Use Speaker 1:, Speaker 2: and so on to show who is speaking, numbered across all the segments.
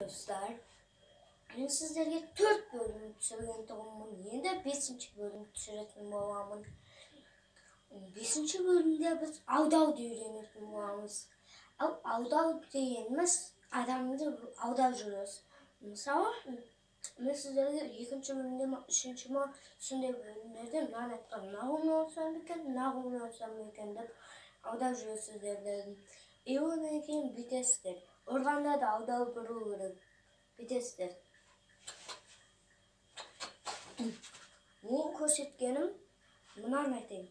Speaker 1: Dostlar, ben sizlerge 4 bölüm түсірген тұғымын, енді 5-ші bölüm түсіретін боламын. 5-ші бөлімде біз аудауды үйренетін боламыз. Аудау дегеніміз адамды аудап жүрміз. Мысалы, мен сіздерге 2-ші бөлімде ме, 3-ші ме, сондай бөлімдерде мынаны айтқан, нағылмай olsam екен деп аудап жүресіздер. Одан кейін бүйтесіздер. Organda da audau bürürüm. Bitestir. Bu көрсеткенім, мынаны айтайын.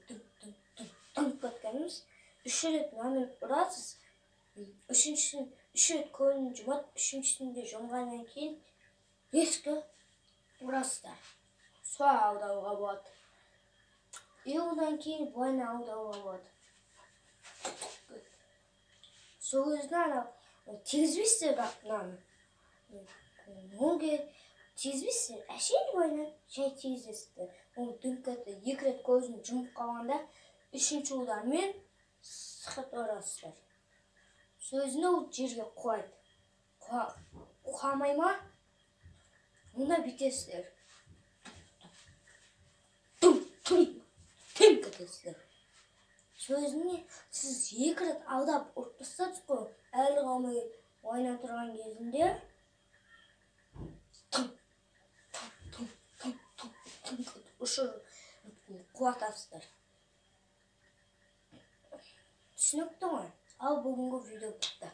Speaker 1: Тынып кеткеніміз, 3 рет мынаны ұрасыз. 3 рет көзін жұмады, 3-сінде жұмғаннан кейін ескі ұрасыздар. Соя аудауға болады. Одан кейін бойына аудауға болады. Сол өзінен тезбейсіздер бақ мынаны. Оңға тезбейсіздер, әшейін бойынан жай тезесіздер. Ол дүнкетті 2 рет көзін жұмып қалғанда 3-ші удармен сықыт ұрасыздар. Сөзіне ол жерге қойды. Қуамай ма? Мұнда бітесіздер. Тым кетесіздер. Сөзіне сіз 2 рет аудап ұртпыстадыз қой, әлі қалмай ойнап тұрған кезінде ұшыр қуатасыздар. Түсінікті ғой? Ал бүгінгі видео бітті.